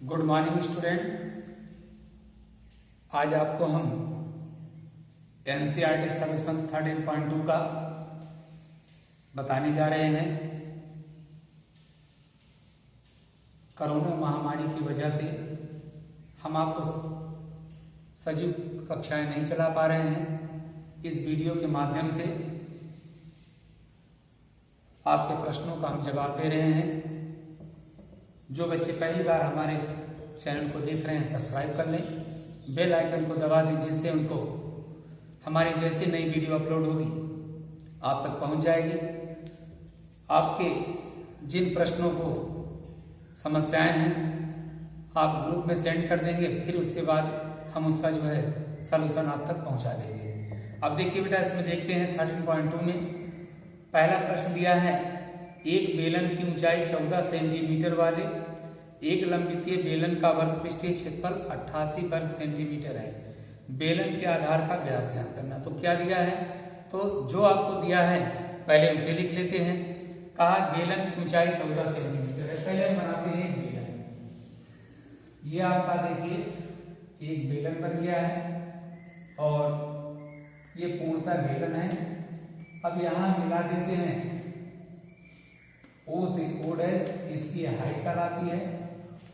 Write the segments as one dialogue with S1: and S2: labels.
S1: Good morning student. आज आपको हम एनसीईआरटी सॉल्यूशन 13.2 का बताने जा रहे हैं। कोरोना महामारी की वजह से हम आपको सजीव कक्षाएं नहीं चला पा रहे हैं। इस वीडियो के माध्यम से आपके प्रश्नों का हम जवाब दे रहे हैं। जो बच्चे पहली बार हमारे चैनल को देख रहे हैं सब्सक्राइब कर लें, बेल आइकन को दबा दें, जिससे उनको हमारी जैसी नई वीडियो अपलोड होगी आप तक पहुंच जाएगी। आपके जिन प्रश्नों को समस्याएं हैं आप ग्रुप में सेंड कर देंगे, फिर उसके बाद हम उसका जो है सलूशन आप तक पहुंचा देंगे। अब देखिए बेटा, इसमें देखते हैं 13.2 में पहला प्रश्न दिया है। एक बेलन की ऊंचाई 14 सेंटीमीटर वाले एक लंबितीय बेलन का वर्ग पृष्ठीय क्षेत्रफल 88 वर्ग सेंटीमीटर है। बेलन के आधार का व्यास ज्ञात करना। तो क्या दिया है, तो जो आपको दिया है पहले उसे लिख लेते हैं। कहा बेलन की ऊंचाई 14 सेंटीमीटर है। पहले हम बनाते हैं बेलन। ये आपका देखिए एक बेलन बन गया है और ये पूर्णतः बेलन है। अब यहां मिला देते हैं O से O डैश, इसकी हाइट कहलाती है।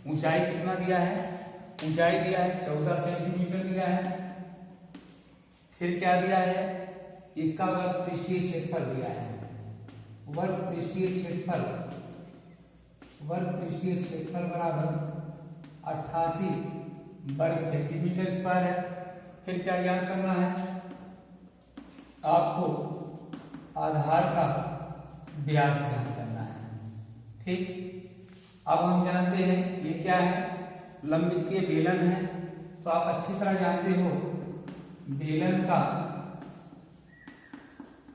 S1: ऊंचाई कितना दिया है, ऊंचाई दिया है 14 सेंटीमीटर दिया है। फिर क्या दिया है, इसका वर्ग पृष्ठीय क्षेत्रफल दिया है। वर्ग पृष्ठीय क्षेत्रफल बराबर 88 वर्ग सेंटीमीटर स्क्वायर है। फिर क्या ज्ञात करना है आपको, आधार का व्यास ज्ञात करना है। ठीक, अब हम जानते हैं ये क्या है, लंबितीय बेलन है। तो आप अच्छी तरह जानते हो बेलन का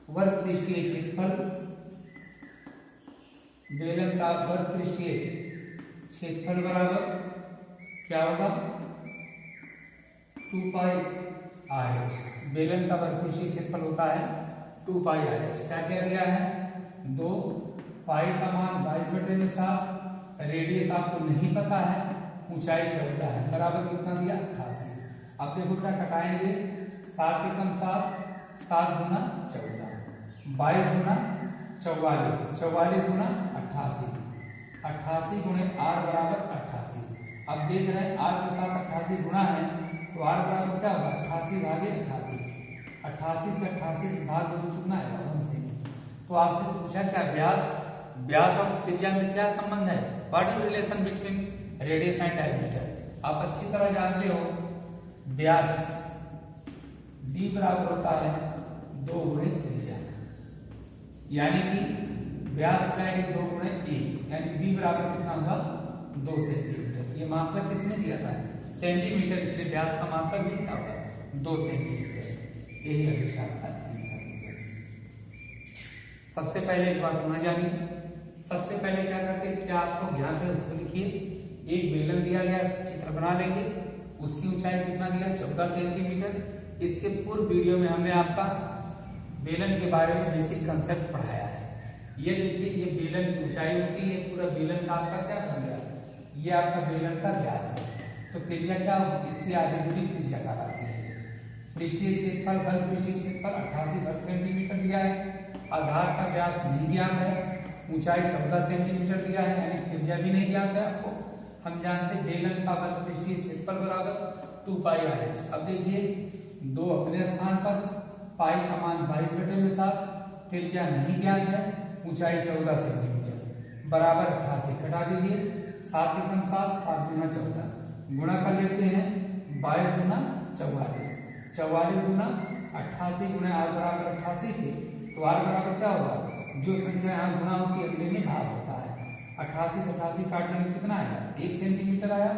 S1: वर्ग पृष्ठीय क्षेत्रफल, बेलन का वर्ग पृष्ठीय क्षेत्रफल बराबर क्या होगा 2 पाई RH। बेलन का वर्ग पृष्ठीय क्षेत्रफल होता है 2 पाई RH। क्या क्या दिया है, 2 पाई का मान 22/7, रेडियस आपको नहीं पता है, ऊंचाई 14 है, बराबर कितना दिया 88। अब देखो क्या कटाएंगे, 7 एकम 7, 7 गुना 14, 22 गुना 44, 44 गुना 88, 88 गुणे R बराबर 88। अब देख रहे हैं R के साथ 88 गुणा है तो R बराबर क्या होगा 88 भागे 88। 88 से 88 से भाग दो तो कितना है 1 सेमी। तो आपसे पूछा क्या व्यास और त्रिज्या में क्या संबंध है, what is relation between radius and diameter. आप अच्छी तरह जानते हो व्यास d बराबर होता है 2 गुणे त्रिज्या, यानी कि व्यास का 2 गुणे a, यानी b बराबर कितना होगा 2 सेंटीमीटर। ये मात्रक किसने दिया था, सेंटीमीटर, इसलिए व्यास का मात्रक भी क्या होगा 2 सेंटीमीटर। यही अभिशाप का आंसर है। सबसे पहले एक बात होना जानिए, सबसे पहले क्या करते हैं, क्या आपको ज्ञात है उसको लिखिए। एक बेलन दिया गया, चित्र बना लेंगे। उसकी ऊंचाई कितना दिया 14 सेंटीमीटर। इसके पूर्व वीडियो में हमने आपका बेलन के बारे में बेसिक कंसेप्ट पढ़ाया है। ये देखिए, ये बेलन की ऊंचाई होती है, पूरा बेलन का आपका क्या बन गया, ये आपका बेलन का व्यास है। तो त्रिज्या क्या होगी, इसकी आधी दूरी त्रिज्या कहलाती है। पृष्ठीय क्षेत्रफल वर्ग पृष्ठीय क्षेत्रफल 88 वर्ग सेंटीमीटर दिया है। आधार का व्यास नहीं ज्ञात है, ऊंचाई 14 सेंटीमीटर दिया है, यानी त्रिज्या भी नहीं ज्ञात है आपको। हम जानते हैं बेलन का वर्ग पृष्ठीय क्षेत्रफल बराबर 2 पाई RH। अब देखिए 2 अपने स्थान पर, पाई का मान 22/7, त्रिज्या नहीं ज्ञात है, ऊंचाई 14 सेंटीमीटर, बराबर 88। घटा दीजिए, 7 एकम 7, 7 गुना 14, गुणा कर लेते हैं 22 गुना 44, 44 गुना 88 गुना R बराबर 88 के, तो R बराबर क्या होगा, जो संख्या यहाँ गुणा होती है अगले में भाग होता है। 88 से 88 काटने में कितना आया 1 सेंटीमीटर आया।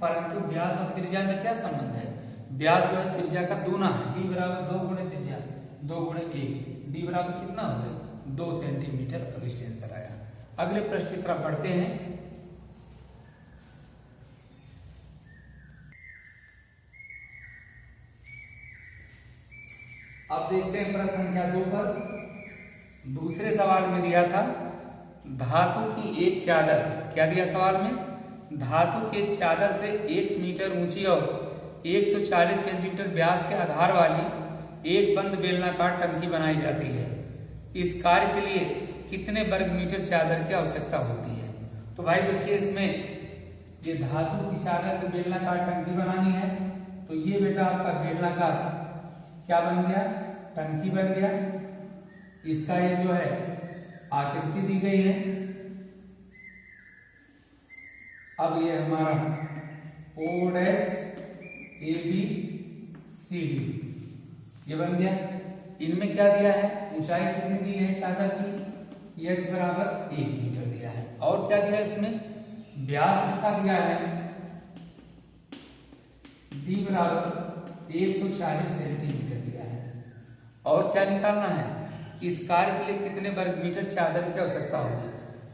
S1: परंतु व्यास और त्रिज्या में क्या संबंध है, व्यास जो है त्रिज्या का दूना है। d बराबर 2 गुणे त्रिज्या, 2 गुणे 1, d बराबर कितना हो गया 2 सेंटीमीटर। अगले आंसर आया। अगले प्रश्न की तरफ बढ़ते हैं। अब देखते हैं प्रश्न संख्या 2 पर। दूसरे सवाल में दिया था धातु की एक चादर, क्या दिया सवाल में, धातु के एक चादर से 1 मीटर ऊंची और 140 सेंटीमीटर व्यास के आधार वाली एक बंद बेलनाकार टंकी बनाई जाती है। इस कार्य के लिए कितने वर्ग मीटर चादर की आवश्यकता होती है? तो भाई देखिए, इसमें ये धातु की चादर की बेलनाकार टंकी बनानी है, तो ये बेटा आपका बेलनाकार क्या बन गया? टंकी बन गया। इसका ये जो है आकृति दी गई है। अब ये हमारा O डैश ABCD ये बन गया। इनमें क्या दिया है? ऊंचाई कितनी दी है चादर की? h बराबर 1 मीटर दिया है। और क्या दिया है इसमें? व्यास इसका दिया है d बराबर 140 सेंटीमीटर दिया है। और क्या निकालना है? इस कार्य के लिए कितने वर्ग मीटर चादर की आवश्यकता होगी?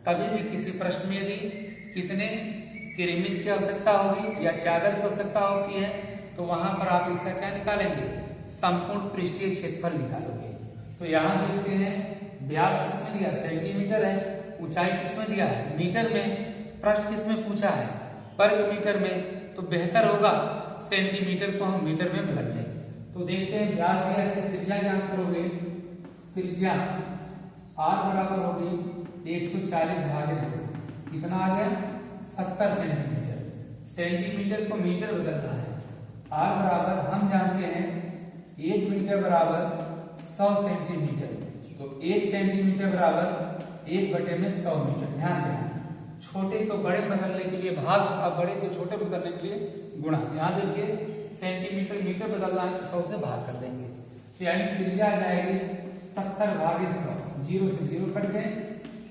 S1: कभी भी किसी प्रश्न में यदि कितने किरेमिज की आवश्यकता होगी या चादर की आवश्यकता होती है, तो वहां पर आप इसका क्या निकालेंगे? संपूर्ण पृष्ठीय क्षेत्रफल निकालोगे। तो यहाँ देखते हैं, व्यास किसमें दिया? सेंटीमीटर है। ऊंचाई किसमें दिया है? मीटर में। प्रश्न किसमें पूछा है? वर्ग मीटर में। तो बेहतर होगा सेंटीमीटर को हम मीटर में बदल लें। तो देखते हैं, व्यास दिया है, त्रिज्या ज्ञात करोगे। त्रिज्या r बराबर होगी 140 भागे 2। कितना आ गया? 70 सेंटीमीटर। सेंटीमीटर को मीटर बदलना है। r बराबर हम जानते हैं 1 मीटर बराबर 100 सेंटीमीटर। तो 1 सेंटीमीटर बराबर 1/100 मीटर। ध्यान देना, छोटे को बड़े बदलने के लिए भाग और बड़े को छोटे बदलने के लिए गुणा। यहाँ देखिए, सेंटीमीटर मीटर बदलना है तो 100 से भाग कर देंगे। तो यानी त्रिज्या आ जाएगी 70 भागे 100। 0 से 0 कट गए,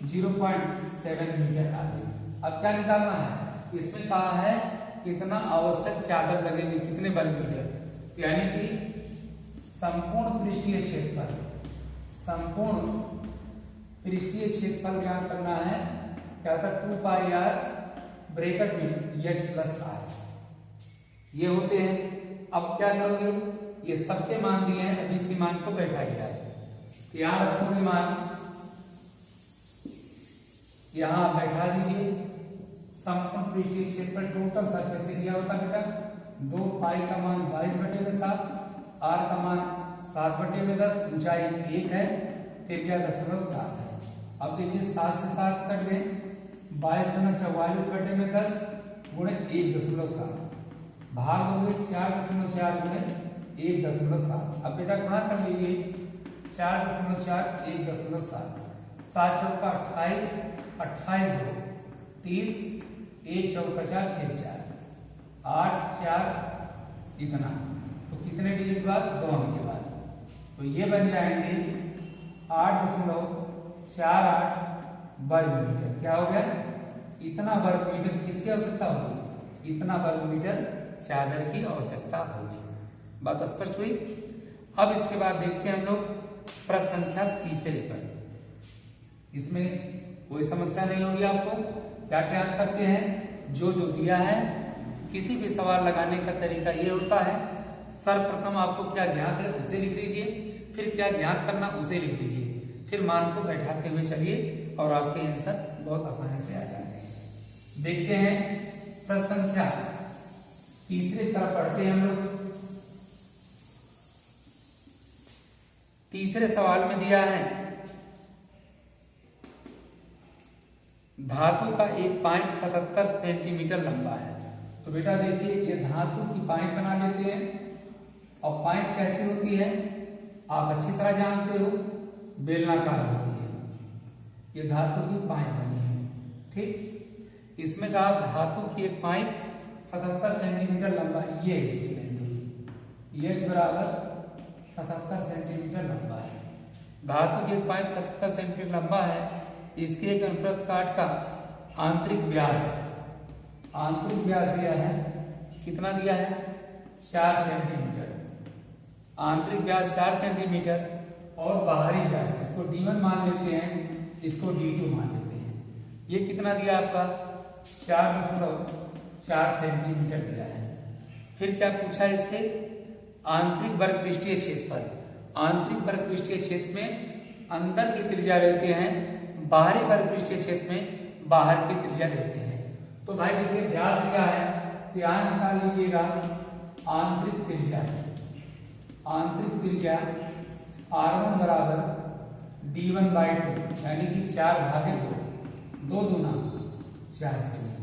S1: 0.7 मीटर आ गई। अब क्या निकालना है? इसमें कहा है कितना आवश्यक चादर लगेगी, कितने वर्ग मीटर। यानी कि संपूर्ण पृष्ठीय क्षेत्रफल, संपूर्ण पृष्ठीय क्षेत्रफल ज्ञात करना है। क्या था? 2 पाई r ब्रैकेट में h प्लस r ये होते हैं। अब क्या करोगे? ये सबके मान दिए हैं, अभी इसी मान को बैठाइए आप। यहाँ रखोगे मान, यहाँ बैठा दीजिए। संपूर्ण पृष्ठीय क्षेत्रफल टोटल सरफेस एरिया होता बेटा 2 पाई का मान 22/7, r का मान 7/10, ऊंचाई 1 है, त्रिज्या 0.7 है। अब देखिए 7 से 7 कट गए, 22/44/10 गुणे 1.7 भाग हो गए 4.4 गुणे 1.7। अब बेटा गुणा कर लीजिए 4.4 1.7। 7 चौका 28, 28 दो 30, 1 चौका 4 1 4, 8 4 इतना। तो कितने डिजिट के बाद? 2 अंक के बाद। तो ये बन जाएंगे 8.48 वर्ग मीटर। क्या हो गया? इतना वर्ग मीटर किसकी आवश्यकता होगी? इतना वर्ग मीटर चादर की आवश्यकता होगी। बात स्पष्ट हुई? अब इसके बाद देखते हैं हम लोग प्रश्न संख्या 3 पर। इसमें कोई समस्या नहीं होगी आपको। क्या क्या करते हैं? जो दिया है, किसी भी सवाल लगाने का तरीका ये होता है, सर्वप्रथम आपको क्या ज्ञात है उसे लिख दीजिए, फिर क्या ज्ञात करना उसे लिख दीजिए, फिर मान को बैठाते हुए चलिए और आपके आंसर बहुत आसानी से आ जाएंगे। देखते हैं प्रश्न संख्या 3 तरफ पढ़ते हैं हम लोग। तीसरे सवाल में दिया है धातु का एक पाइप 77 सेंटीमीटर लंबा है। तो बेटा देखिए, ये धातु की पाइप बना लेते हैं। और पाइप कैसे होती है आप अच्छी तरह जानते हो, बेलनाकार होती है। ये धातु की पाइप बनी है, ठीक। इसमें कहा धातु की एक पाइप 77 सेंटीमीटर लंबा, ये इसकी लेंथ हुई। h बराबर 77 सेंटीमीटर लंबा है। धातु की एक पाइप 77 सेंटीमीटर लंबा है। इसके एक अनुप्रस्थ काट का आंतरिक व्यास दिया है। कितना दिया है? 4 सेंटीमीटर। आंतरिक व्यास 4 सेंटीमीटर और बाहरी व्यास, इसको d1 मान लेते हैं, इसको d2 मान लेते हैं। ये कितना दिया आपका? 4.4 सेंटीमीटर दिया है। फिर क्या पूछा इससे? आंतरिक वर्ग पृष्ठीय क्षेत्रफल। आंतरिक वर्ग पृष्ठीय क्षेत्र में अंदर की त्रिज्या लेते हैं, बाहरी वर्ग पृष्ठीय क्षेत्र में बाहर की त्रिज्या लेते हैं। तो भाई देखिए व्यास दिया है तो यहां निकाल लीजिएगा आंतरिक त्रिज्या। आंतरिक त्रिज्या r1 बराबर d1/2 यानी कि 4/2, 2 दूना 4 सेमी।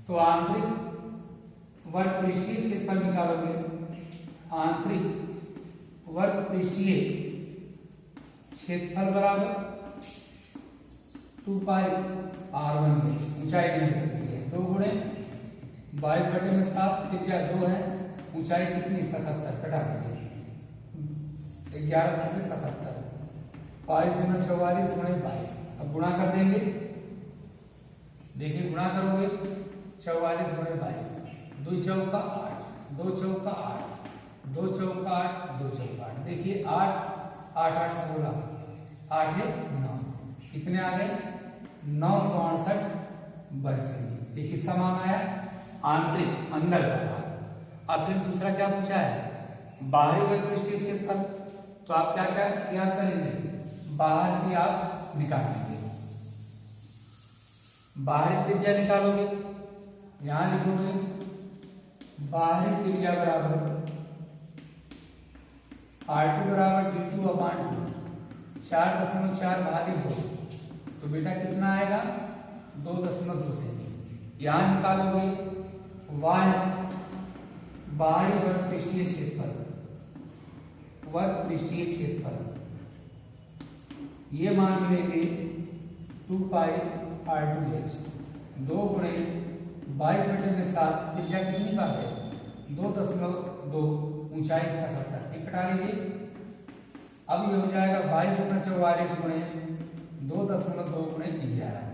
S1: तो आंतरिक वर्ग पृष्ठीय क्षेत्रफल निकालोगे, आंतरिक वर्ग पृष्ठीय क्षेत्रफल बराबर 2 पाई r1h, ऊंचाई नहीं बदलती है, 2 गुणे 22/7, त्रिज्या 2 है, ऊंचाई कितनी 77, कटा दीजिए 11 से 77, 22 गुना 44 गुणे 22। अब गुणा कर देंगे, देखिए गुणा करोगे 44 गुणे 22, 2 चौका 8, 2 चौका 8, 2 चौका 8, 2 चौका 8, देखिए 8 8 8 16, 8 है 9, कितने आ गए 968 वर्ग सेमी। ये किसका मान आया, आंतरिक अंदर का भाग। अब फिर दूसरा क्या पूछा है, बाहरी वर्ग पृष्ठीय क्षेत्रफल। तो आप क्या क्या याद करेंगे, बाहर की आप निकालेंगे, बाहरी त्रिज्या निकालोगे, यहां लिखोगे बाहरी त्रिज्या बराबर r2 बराबर d2/2, 4.4/2, तो बेटा कितना आएगा 2.2 सेमी। यहां निकालोगे y बाहरी वर्ग पृष्ठीय क्षेत्रफल, वर्ग पृष्ठीय क्षेत्रफल, ये मान मिलेंगे 2 पाई r2h, 2 गुणे 22/7, त्रिज्या कितनी बात है 2.2, ऊंचाई 77, एक कटा लीजिए। अब ये हो जाएगा 22 गुना 44 गुणे 2.2 गुणे 11,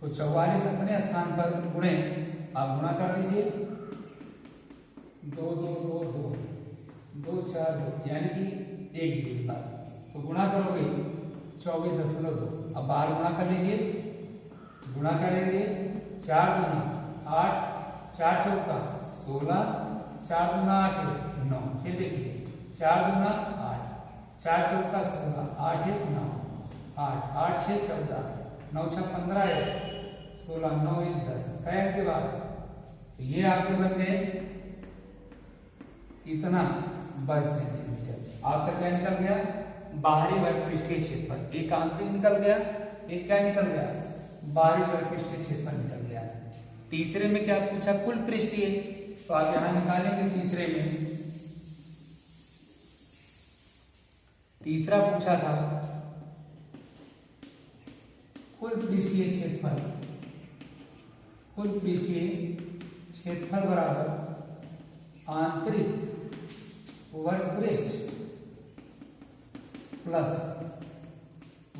S1: तो 44 अपने स्थान पर गुणे आप गुणा कर दीजिए, 2 2 2 2 2 4 2, यानी कि 1 डिग्री पर, तो गुणा करोगे 24.2। अब बाहर गुणा कर लीजिए, गुणा करेंगे 4 गुना 8, 4 चौका 16, 4 गुना 8 है 9, फिर देखिए 4 गुना 8, 4 चौका 16, 8 है 9, 8 8 6 14, 9 6 15 है 16, 9 1 10, कैर के बाद तो ये आपके बन गए इतना वर्ग सेंटीमीटर। आपका क्या निकल गया, बाहरी वर्ग पृष्ठीय क्षेत्रफल। एक आंतरिक निकल गया, एक क्या निकल गया, बाहरी वर्ग पृष्ठीय क्षेत्रफल निकल गया। तीसरे में क्या पूछा, कुल पृष्ठीय, तो आप यहां निकालेंगे तीसरे में, तीसरा पूछा था कुल पृष्ठीय क्षेत्रफल, कुल पृष्ठीय क्षेत्रफल बराबर आंतरिक वर्ग पृष्ठ प्लस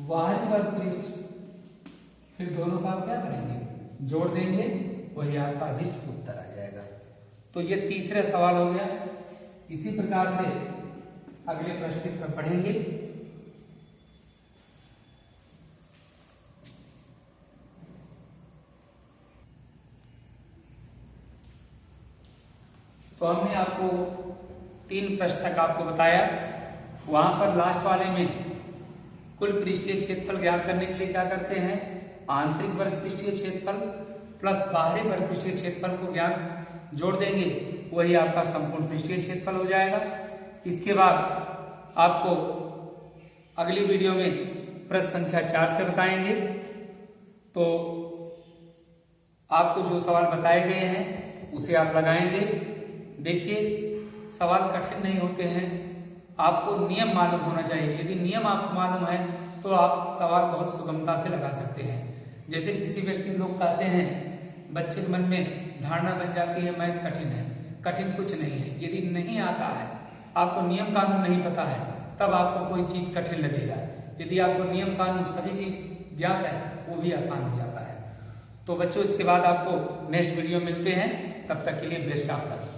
S1: बाहरी वर्ग पृष्ठ, फिर दोनों का आप क्या करेंगे, जोड़ देंगे, वही आपका अभिष्ट उत्तर आ जाएगा। तो ये तीसरा सवाल हो गया। इसी प्रकार से अगले प्रश्न पढ़ेंगे। तो हमने आपको 3 प्रश्न तक आपको बताया, वहां पर लास्ट वाले में कुल पृष्ठीय क्षेत्रफल ज्ञात करने के लिए क्या करते हैं, आंतरिक वर्ग पृष्ठीय क्षेत्रफल प्लस बाहरी वर्ग पृष्ठीय क्षेत्रफल को ज्ञात जोड़ देंगे, वही आपका संपूर्ण पृष्ठीय क्षेत्रफल हो जाएगा। इसके बाद आपको अगली वीडियो में प्रश्न संख्या 4 से बताएंगे। तो आपको जो सवाल बताए गए हैं उसे आप लगाएंगे। देखिए सवाल कठिन नहीं होते हैं, आपको नियम मालूम होना चाहिए। यदि नियम आपको मालूम है तो आप सवाल बहुत सुगमता से लगा सकते हैं। जैसे किसी व्यक्ति लोग कहते हैं, बच्चे के मन में धारणा बन जाती है मैथ कठिन है, कठिन कुछ नहीं है। यदि नहीं आता है, आपको नियम कानून नहीं पता है, तब आपको कोई चीज कठिन लगेगा। यदि आपको नियम कानून सभी चीज ज्ञात है, वो भी आसान हो जाता है। तो बच्चों इसके बाद आपको नेक्स्ट वीडियो मिलते हैं, तब तक के लिए बेस्ट ऑफ लक।